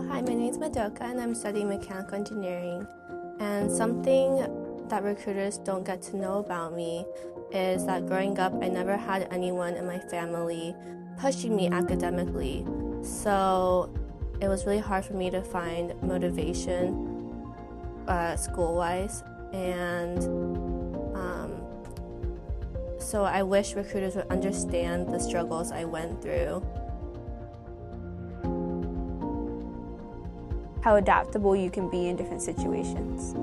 Hi, my name is Madoka and I'm studying mechanical engineering. And something that recruiters don't get to know about me is that growing up, I never had anyone in my family pushing me academically. So it was really hard for me to find motivation school-wise. And so I wish recruiters would understand the struggles I went through. How adaptable you can be in different situations.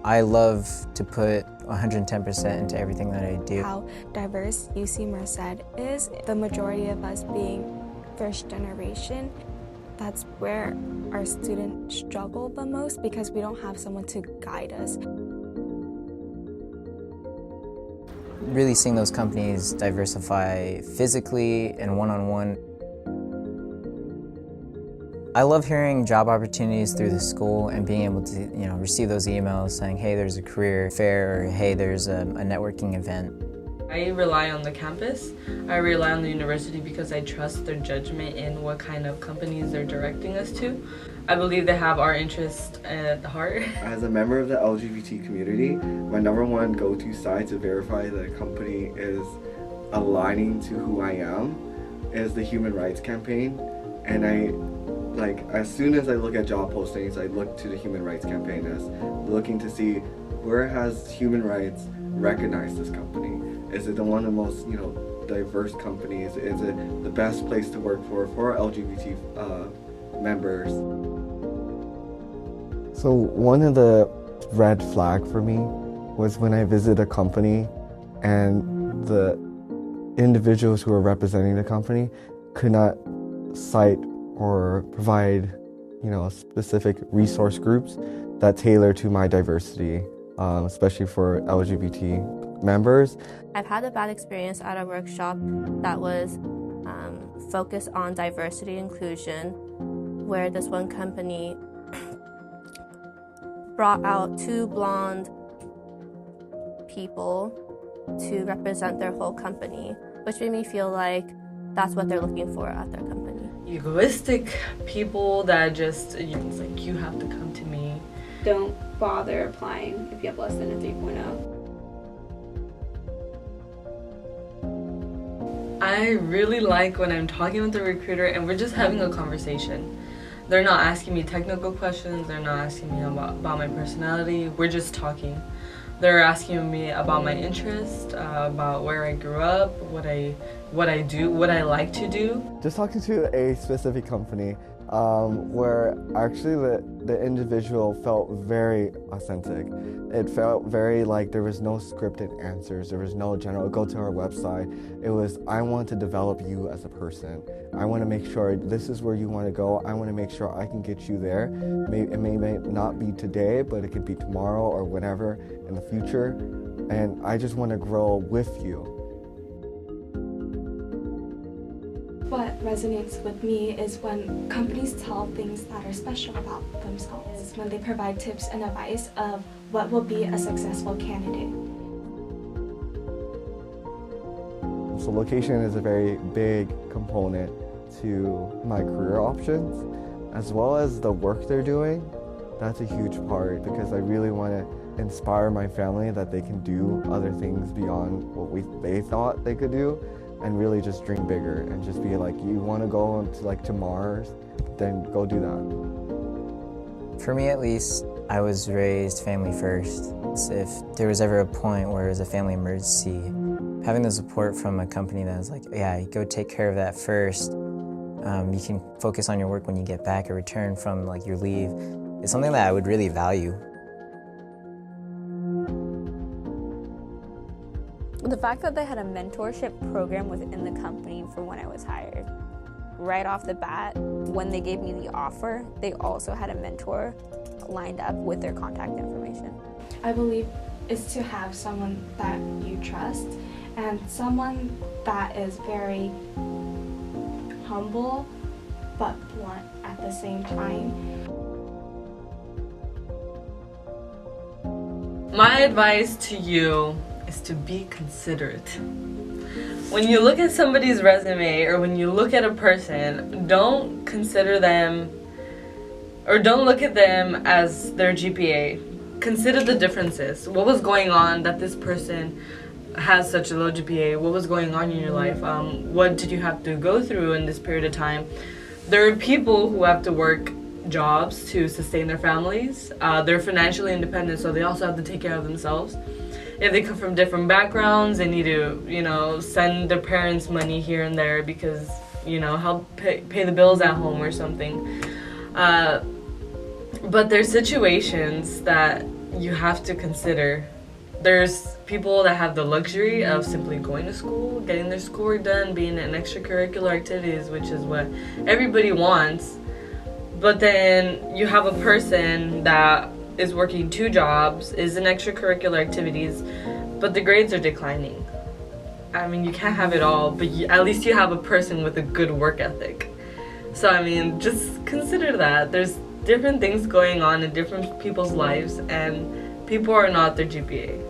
I love to put 110% into everything that I do. How diverse UC Merced is, the majority of us being first generation, that's where our students struggle the most because we don't have someone to guide us. Really seeing those companies diversify physically and one-on-one. I love hearing job opportunities through the school and being able to, receive those emails saying, hey, there's a career fair, or hey, there's a networking event. I rely on the campus. I rely on the university because I trust their judgment in what kind of companies they're directing us to. I believe they have our interest at heart. As a member of the LGBT community, my #1 go-to site to verify that a company is aligning to who I am is the Human Rights Campaign. And as soon as I look at job postings, I look to the Human Rights Campaign as looking to see where has human rights recognized this company. Is it one of the most diverse companies? Is it the best place to work for LGBT members? So one of the red flag for me was when I visited a company and the individuals who were representing the company could not cite or provide, specific resource groups that tailor to my diversity, especially for LGBT members. I've had a bad experience at a workshop that was focused on diversity inclusion, where this one company brought out 2 blonde people to represent their whole company, which made me feel like that's what they're looking for at their company. Egoistic people that just, it's like, you have to come to me. Don't bother applying if you have less than a 3.0. I really like when I'm talking with the recruiter and we're just having a conversation. They're not asking me technical questions, they're not asking me about my personality, we're just talking. They're asking me about my interest, about where I grew up, what I do, what I like to do. Just talking to a specific company where actually the individual felt very authentic. It felt very like there was no scripted answers, there was no general, go to our website. It was, I want to develop you as a person. I want to make sure this is where you want to go. I want to make sure I can get you there. It may not be today, but it could be tomorrow or whenever in the future. And I just want to grow with you. What resonates with me is when companies tell things that are special about themselves, when they provide tips and advice of what will be a successful candidate. So location is a very big component to my career options, as well as the work they're doing. That's a huge part because I really want to inspire my family that they can do other things beyond what they thought they could do, and really just dream bigger and just be like, you want to go to Mars, then go do that. For me at least, I was raised family first. So if there was ever a point where it was a family emergency, having the support from a company that was like, yeah, go take care of that first. You can focus on your work when you get back or return from your leave. It's something that I would really value. The fact that they had a mentorship program within the company for when I was hired. Right off the bat, when they gave me the offer, they also had a mentor lined up with their contact information. I believe is to have someone that you trust and someone that is very humble but blunt at the same time. My advice to you is to be considerate. When you look at somebody's resume or when you look at a person, don't consider them or don't look at them as their GPA. Consider the differences. What was going on that this person has such a low GPA? What was going on in your life? What did you have to go through in this period of time? There are people who have to work jobs to sustain their families. They're financially independent, so they also have to take care of themselves. If they come from different backgrounds, they need to, send their parents money here and there because, help pay the bills at home or something. But there's situations that you have to consider. There's people that have the luxury of simply going to school, getting their schoolwork done, being in extracurricular activities, which is what everybody wants. But then you have a person that is working 2 jobs, is in extracurricular activities, but the grades are declining. I mean, you can't have it all, but at least you have a person with a good work ethic. So, I mean, just consider that. There's different things going on in different people's lives, and people are not their GPA.